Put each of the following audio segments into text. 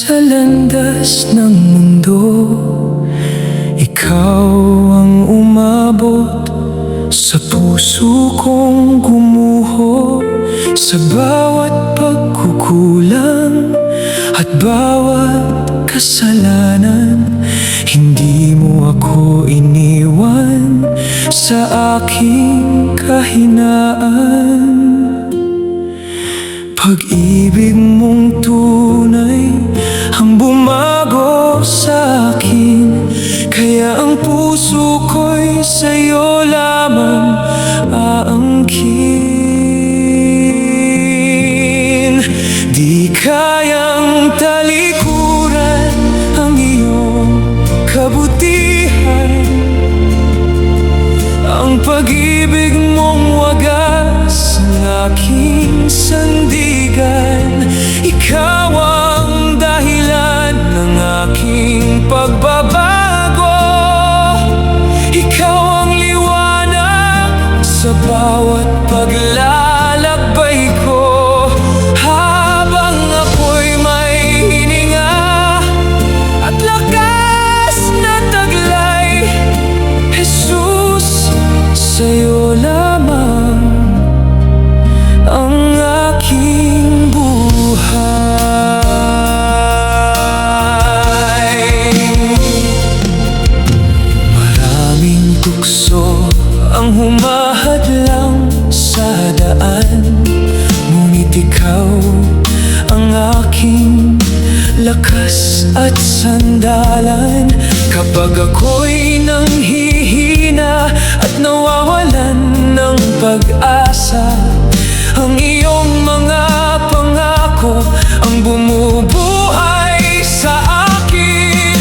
sa landas ng mundo. Ikaw ang umabot sa puso kong gumuho, sa bawat pagkukulang at bawat kasalanan. Hindi mo ako iniwan sa aking kahinaan. Pag-ibig mong tunay ang bumago sa akin, kaya ang puso ko'y sa'yo lamang aangkin. Di kayang talikuran ang iyong kabutihan, ang pag-ibig mong wagas ng aking sandigan. Ikaw ang dahilan ng aking pagbabago, ikaw ang liwanag sa bawat paglalakbay ko. Habang ako'y may hininga at lakas na taglay, Jesus, sa'yo lamang ang aking buhay. Maraming tukso ang humahadlang sa daan, ngunit ikaw ang aking lakas at sandalan. Kapag ako'y nanghihina at nawawalan ng pag-asa, ang iyong mga pangako ang bumubuhay sa akin.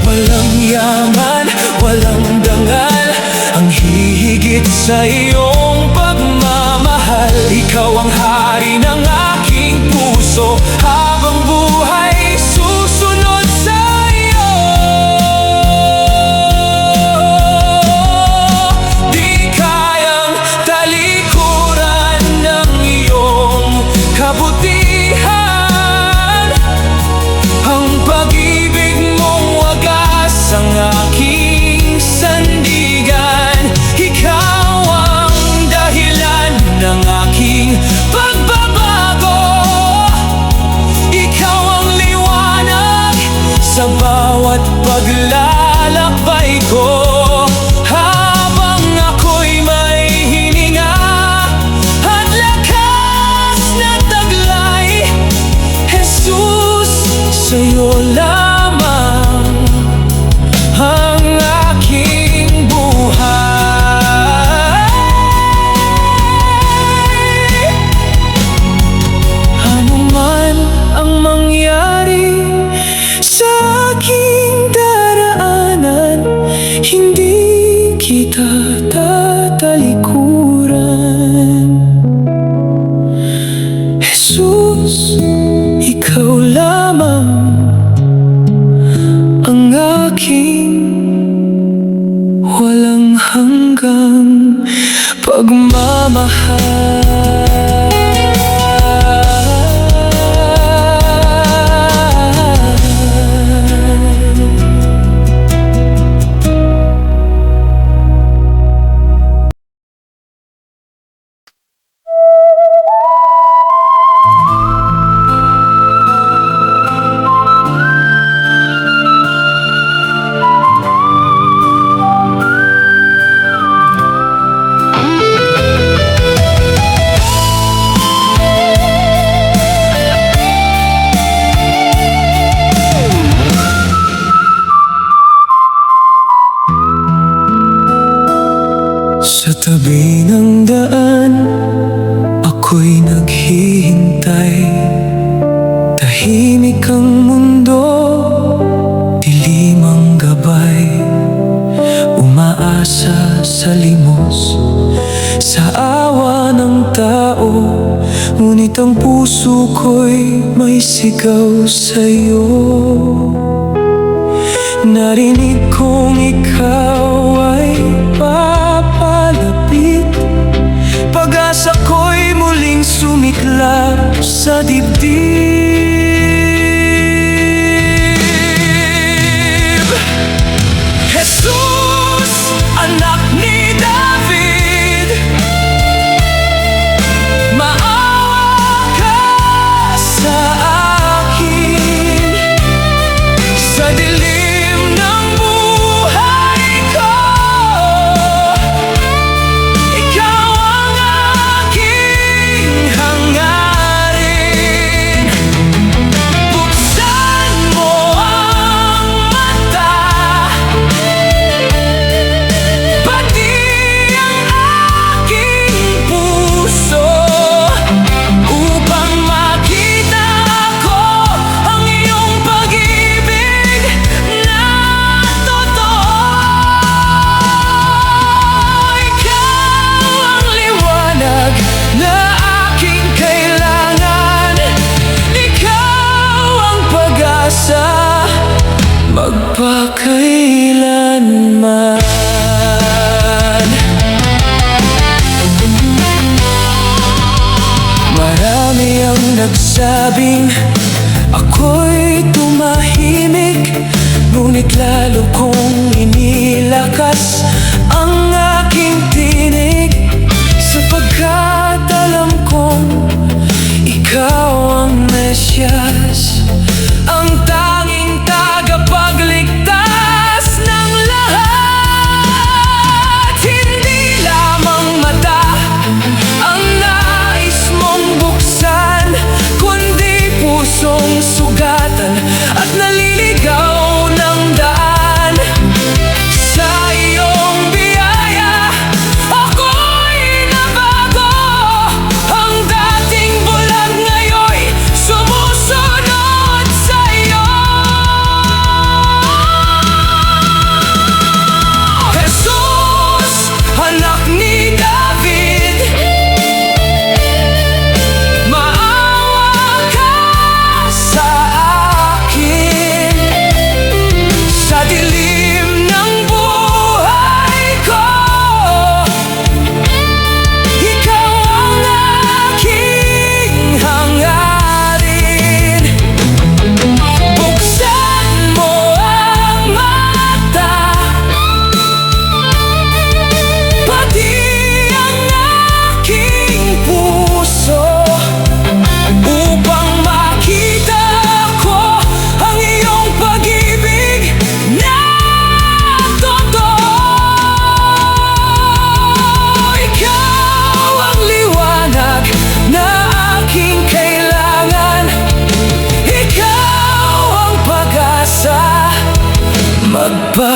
Walang yaman, walang dangal ang hihigit sa iyong pagmamahal. Ikaw ang hari ng aking puso, habang buhay susunod sa iyo. Di kayang talikuran ng iyong kabutihan, ang pag-ibig mong wagas ang aking sandigan. Ikaw ang dahilan ng aking pagbabago, ikaw ang liwanag sa bawat paglalakbay ko. Habang ako'y may hininga at lakas na taglay, Jesus, sa'yo lamang ang aking buhay. Ano man ang mangyari sa aking daraanan, hindi kita tatalikuran. Jesus, ikaw lamang ang aking walang hanggang pagmamahal. Sa tabi ng daan, ako'y naghihintay. Tahimik ang mundo, dilim ang gabay. Umaasa sa limos, sa awa ng tao, ngunit ang puso ko'y may sigaw sa'yo. Narinig kong ikaw ay papalapit, pag-asa ko'y muling sumiklab sa dibdib.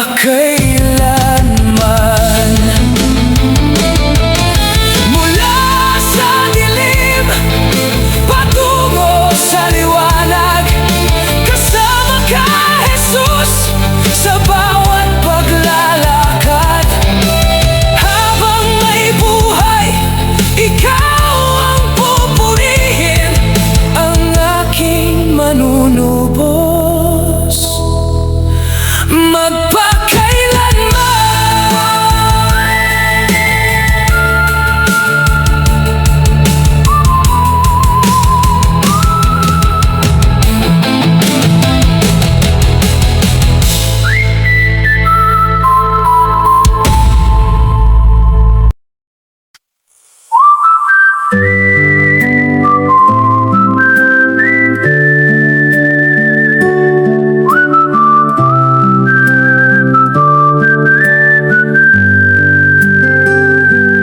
magpakailanman. Mula sa dilim patungo sa liwanag, kasama ka, Jesus, sa bawat paglalakad. Habang may buhay, ikaw ang pupurihin, ang aking manunubos magpakailanman.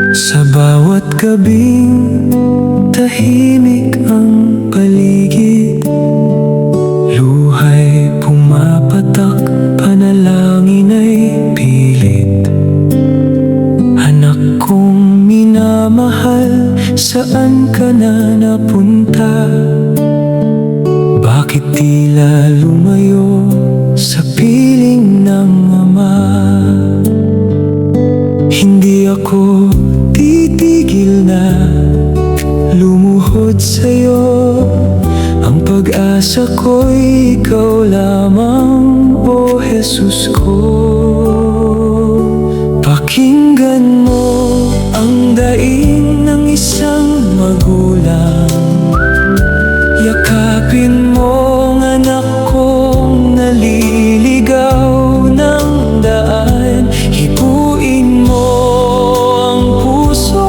Sa bawat gabing tahimik ang paligid, luhay pumapatak, panalangin ay pilit. Anak kong minamahal, saan ka na napunta? Bakit tila lumayo sa piling ng Ama? Hindi ako titigil na lumuhod sa'yo. Ang pag-asa ko'y ikaw lamang, o Jesus ko. Pakinggan mo ang daing ng isang magulang. Yakapin mo ang anak kong naliligaw ng daan. Hipuin mo ang puso,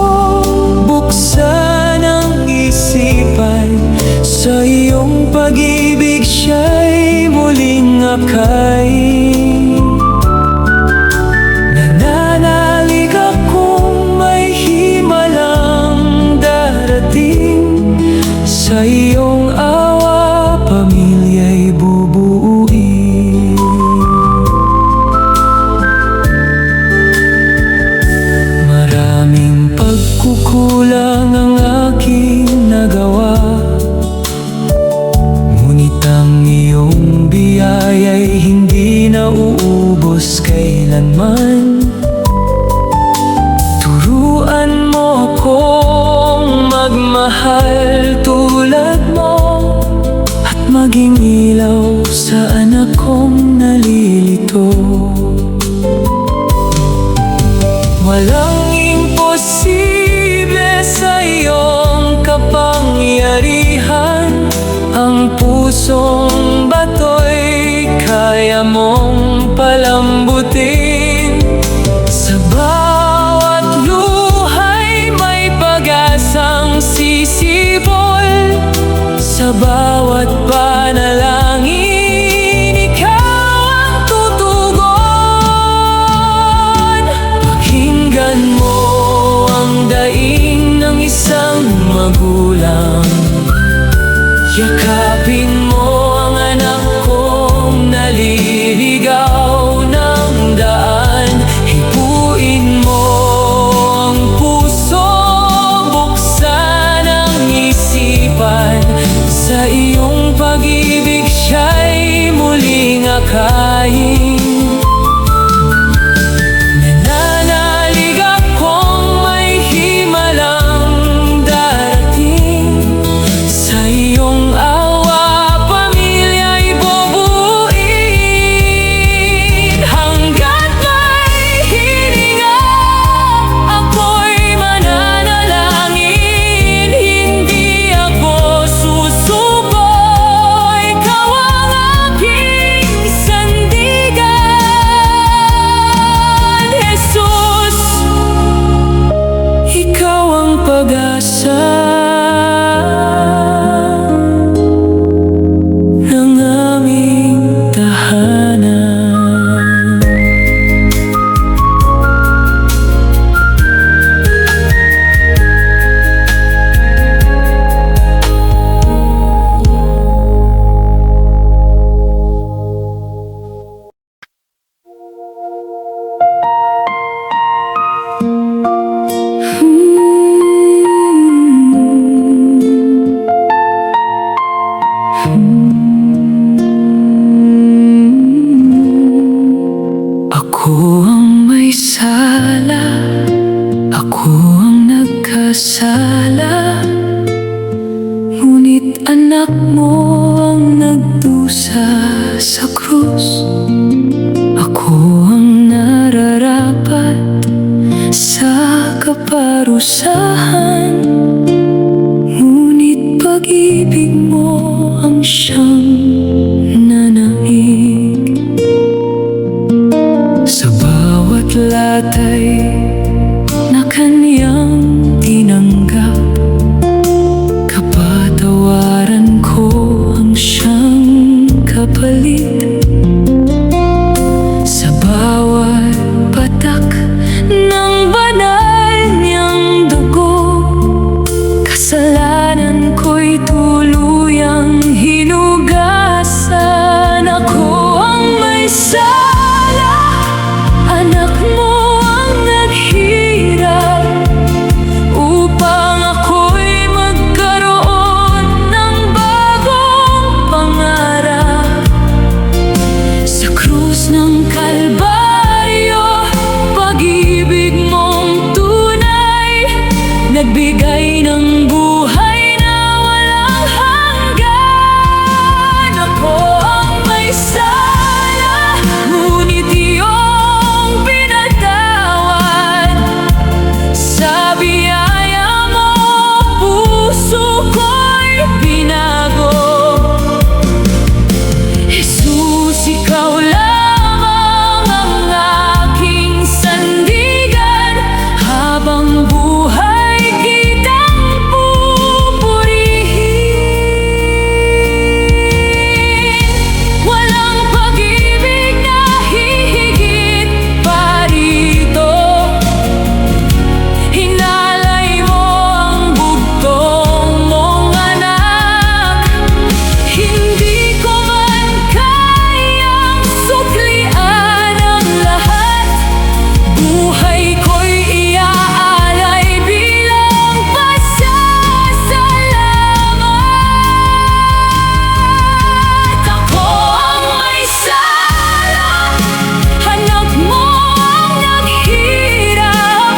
buksan ang isipan. Sa iyong pag-ibig siya'y muling akayin. Nananalig akong may himalang darating. Sa iyong awa, pamilya'y bubuuin. Maraming pagkukulang ang aking nagawa, ngunit ang iyong biyaya'y hindi nauubos kailanman. Turuan mo akong magmahal tulad mo, at maging ilaw sa anak kong nalilito. Walang imposible sa iyong kapangyarihan. Ang pusong bato'y kaya mong palambutin. Sa bawat luhay may pag-asang sisibol. Sa bawat panalangin, ikaw ang tutugon. Pakinggan mo ang daing ng isang magulang. Yakapin mo ang anak kong naliligaw ng daan. Hipuin mo ang puso, buksan ang isipan. Sa iyong pag-ibig siya'y muling akayin. Nananalig akong may himalang darating. Sa iyong awa, ang may sala, ako ang nagkasala. Ngunit anak mo ang nagdusa sa krus. Ako ang nararapat sa kaparusahan. Ngunit pag-ibig mo ang siyang nanaig. Sa bawat latay na kanyang tinanggap, kapatawaran ko ang siyang kapalit. Sa bawat patak ng banal niyang dugo, kasalanan ko'y tuluyang hinugasan. Ako ang may sala, anak mo ang naghirap, upang ako'y magkaroon ng bagong pangarap. Sa krus ng Kalbaryo, pag-ibig mong tunay, nagbigay ng buhay na walang hanggan. Ako ang may sala, ngunit iyong pinatawad. Sa biyaya mo, puso ko'y binago. Jesus, ikaw lamang ang aking sandigan. Habang buhay kitang pupurihin. Walang pag-ibig na hihigit pa rito. Hinalay mo ang bugtong mong anak. Hindi ko man kayang suklian ang lahat. Buhay ko'y iaalay bilang pasasalamat. Ako ang may sala, anak mo ang naghirap,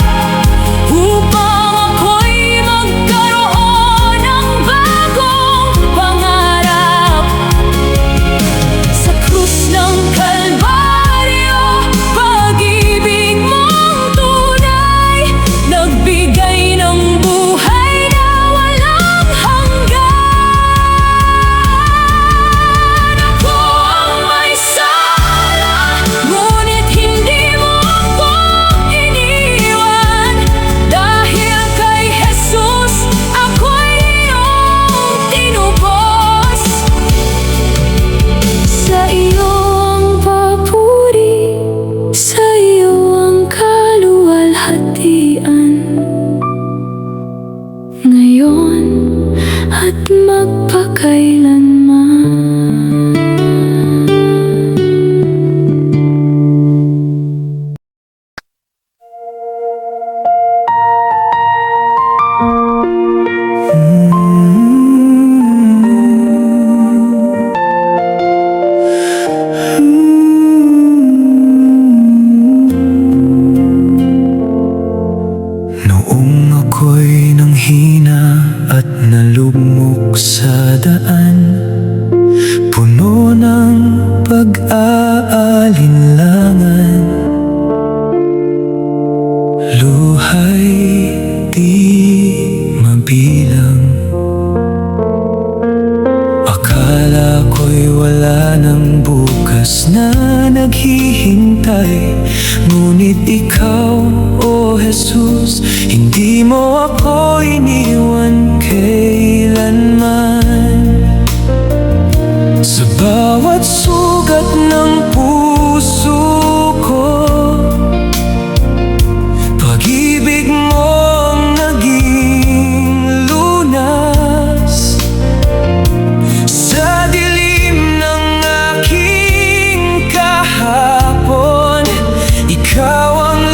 upang ako'y magkaroon ng bagong pangarap. Sa krus ng Kalbaryo, pag-ibig mong tunay, nagbigay ng buhay na walang hanggan. Ako ang may sala, ngunit hindi mo ako iniwan. Dahil kay Jesus, ako'y iyong tinubos. Sa iyo ang papuri, sa iyo ang kaluwalhatian, ngayon at magpakailanman. Noong ako'y nanghina at nalugmok sa daan, puno ng pag-aalinlangan, luhay di mabilang. Akala ko'y wala ng bukas na naghihintay, ngunit ikaw, o Jesus, hindi mo ako iniwan kailanman. Sa bawat sugat ng puso ko, pag-ibig mo ang naging lunas. Sa dilim ng aking kahapon, ikaw ang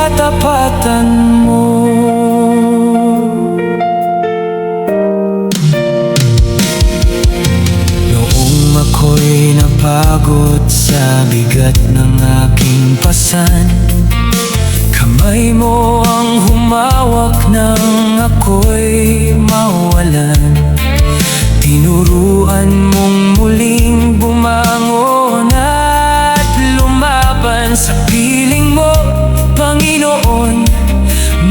katapatan mo. Noong ako'y napagod sa bigat ng aking pasan, kamay mo ang humawak nang ako'y mawalan. Tinuruan mong muling bumangon at lumaban. Sa piling mo, Panginoon,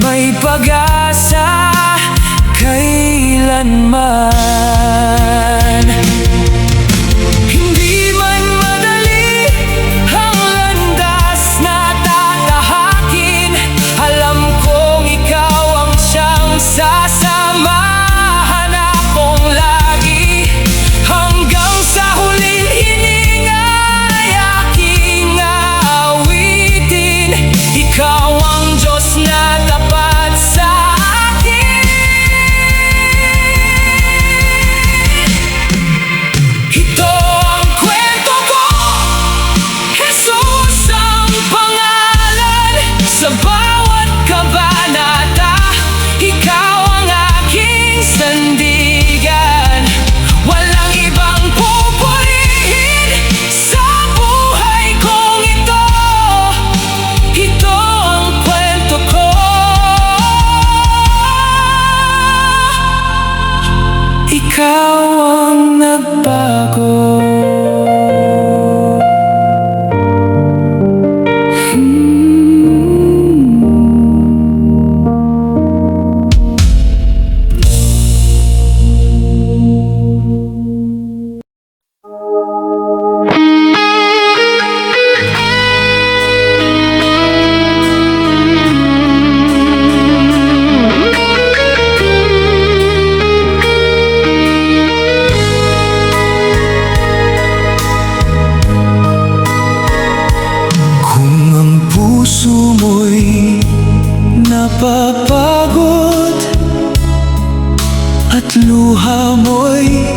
may pag-asa kailanman. Hindi man madali ang landas na tatahakin, alam kong ikaw ang siyang sasamahan akong lagi. Hanggang sa huling hininga ay aking aawitin. Ikaw ang Diyos na tapat sa akin. Ito ang kwento ko, Jesus ang pangalan. Sa bawat kabanata, ikaw ang aking sandigan. Walang ibang pupurihin sa buhay kong ito. Ito ang kwento ko. Ikaw ang nagbago. Kung ang puso mo'y napapagod at luha mo'y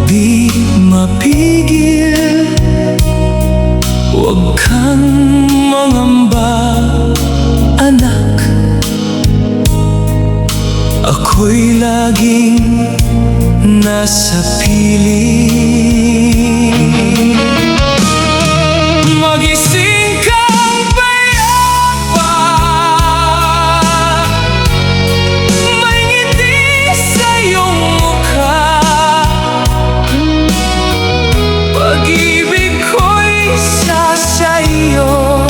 di mapigil, huwag kang mangamba, anak. Ako'y laging nasa piling. Magising kang payapa, may ngiti sa iyong mukha. Pag-ibig ko'y sasayo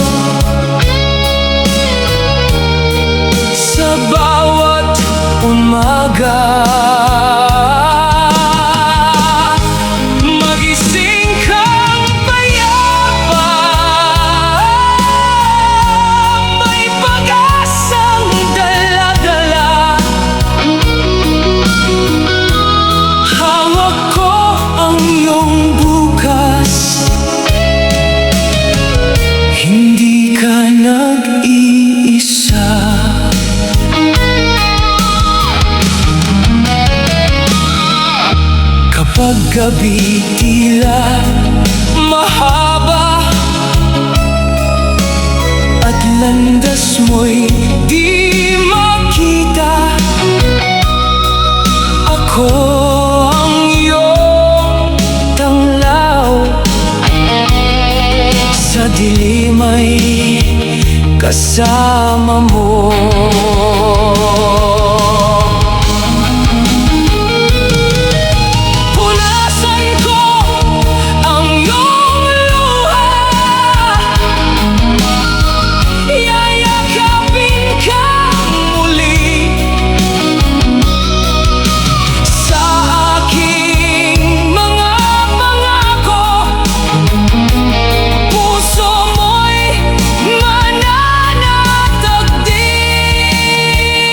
sa bawat umaga. Magising kang payapa, may pag-asang dala-dala. Hawak ko ang iyong bukas, hindi ka nag-iisa. Kapag gabi tila mahaba at landas mo'y di makita, ako ang iyong tanglaw. Sa dilim ay kasama mo. Punasan ko ang iyong luha, yayakapin ka muli. Sa aking mga pangako, puso mo'y mananatag din.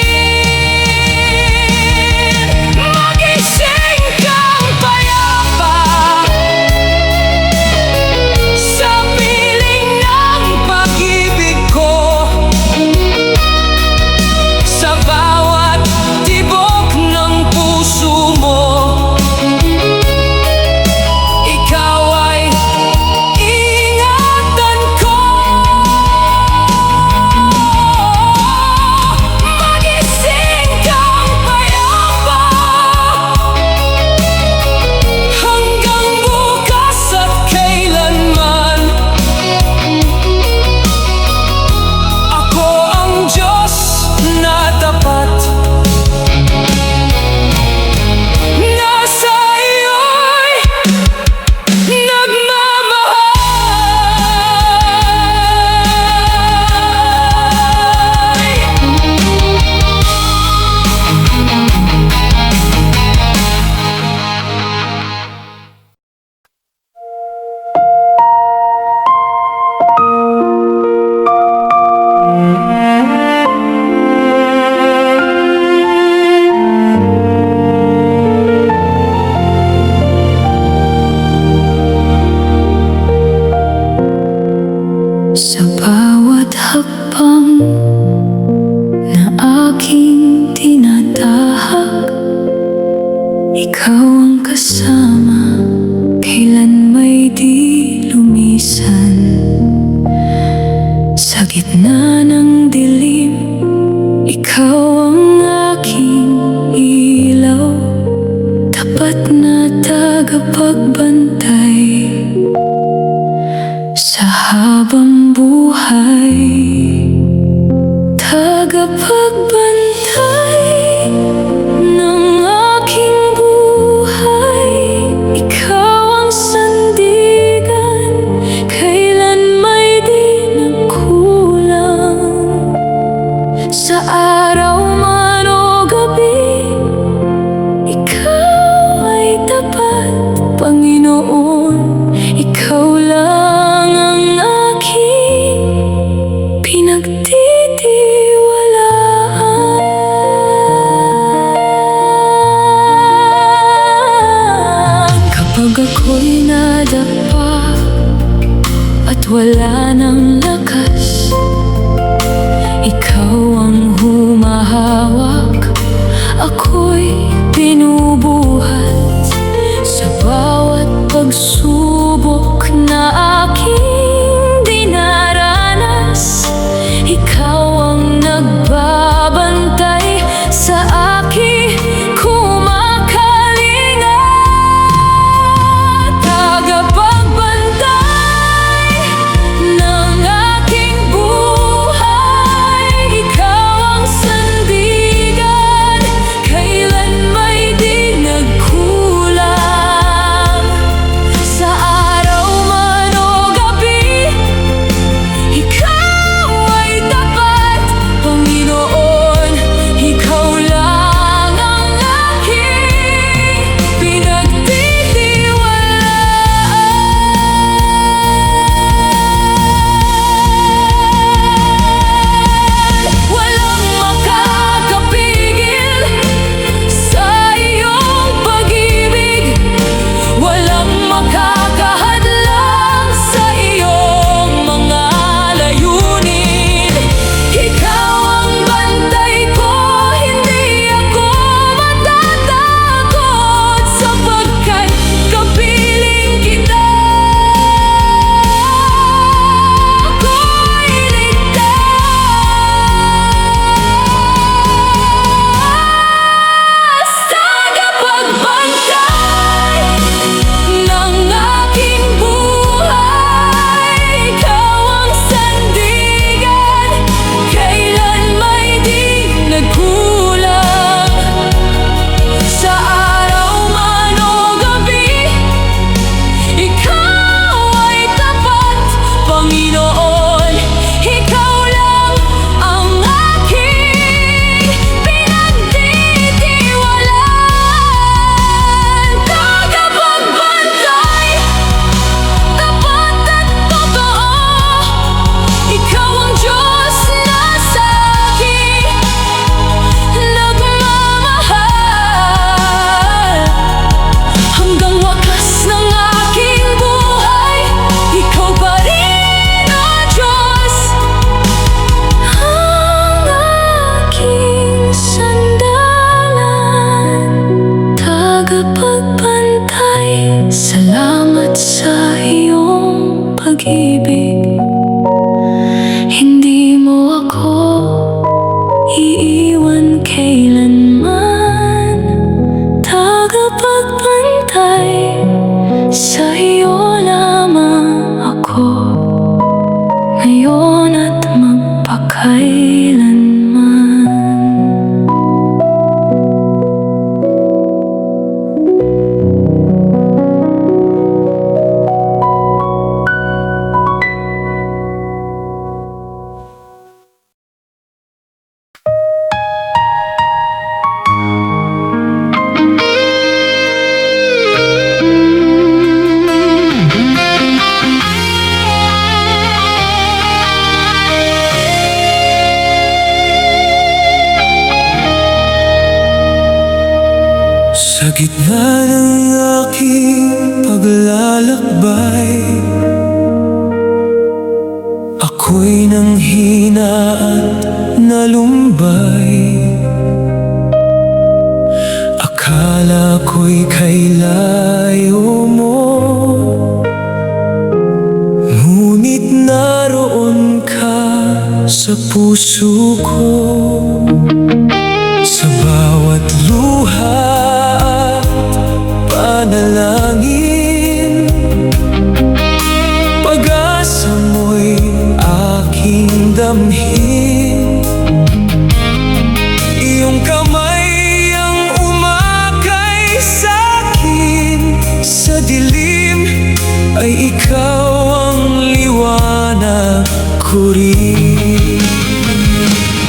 habang na aking tinatahak, ikaw ang kasama, kailan may di lumisan. Sa gitna ng dilim, ikaw ang aking ilaw, tapat na tagapagbantay sa habang buhay. Tagapagbantay ng aking buhay, ikaw ang sandigan, kailan may di nagkulang. Sa araw man o gabi, ikaw ay tapat, Panginoon. Ikaw lang ang aking pinagtitiwalaan. Kapag ako'y nadapa at wala ng lakas, ikaw ang humahawak, ako'y binubuhat. Sa bawat pagsubok na aking dinaranas, ikaw ang nagbabantay sa aking kumakalinga. Tagapagbantay ng aking buhay, ikaw ang sandigan, kailan may di nagkulang. Sa araw man o gabi, ikaw ay tapat, Panginoon. Ikaw lang ang aking pinagtitiwalaan. Walang makakapigil sa iyong pag-ibig, walang makakahadlang sa iyong mga layunin. Ikaw ang bantay ko, hindi ako matatakot, sapagkat kapiling kita. Ako'y ligtas. Tagapagbantay ng aking buhay, ikaw ang sandigan, kailan may di nagkulang. Sa araw man o gabi, ikaw ay tapat, Panginoon. Ikaw lang ang aking pinagtitiwalaan. Tagapagbantay, tapat at totoo, ikaw ang Diyos na sa akin nagmamahal. Hanggang wakas ng aking buhay, ikaw pa rin, O Diyos, ang aking sandalan. Tagapagbantay, salamat sa iyong pag-ibig. Hindi mo ako iiwan kailanman. Tagapagbantay, sa iyo lamang ako, ngayon at magpakailanman. Sa gitna ng aking paglalakbay, ako'y ako'y nanghina at nalumbay. Akala ko'y kailayo mo, ngunit naroon ka sa puso ko. Sa bawat luha at panalangin, pag-asa mo'y aking damhin. Iyong kamay ang umakay sa'kin, sa dilim ay ikaw ang liwanag ko rin.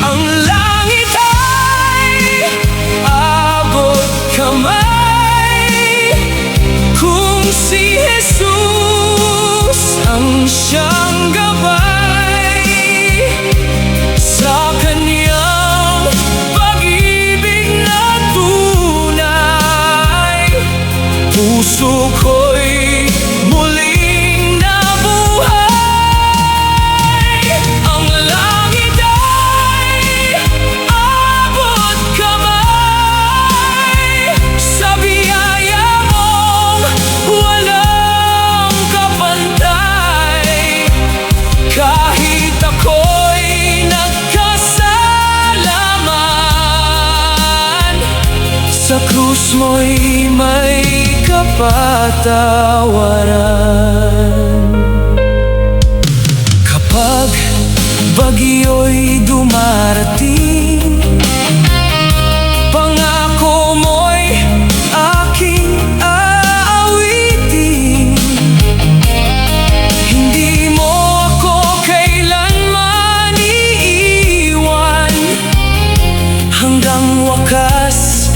Ang langit ay abot kamay, kung si Jesus ang siyang gabay. Sa kanyang pag-ibig na tunay, puso ko'y muling nabuhay. Ang langit ay abot kamay, sa biyaya mong walang kapantay. Kahit ako'y nagkasalaman, sa krus mo'y may kapatawaran. Kapag bagyo'y dumarating, pangako mo'y aking aawitin. Hindi mo ako kailanman iiwan, hanggang wakas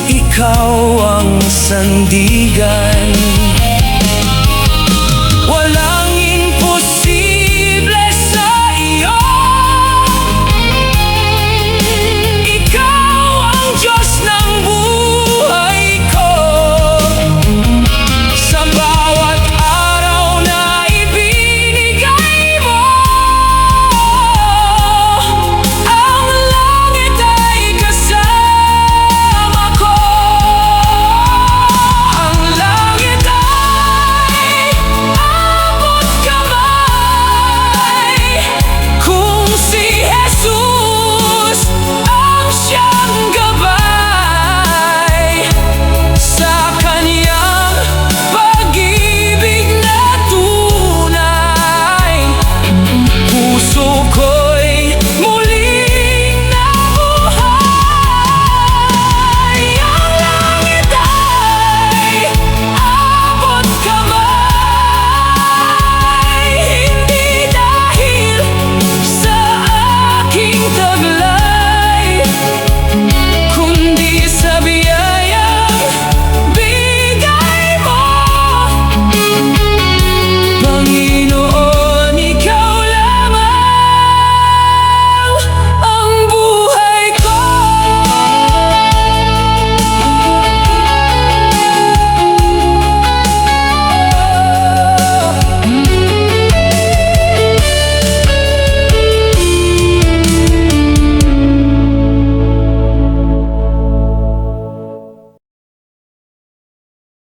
ikaw ang sandigan.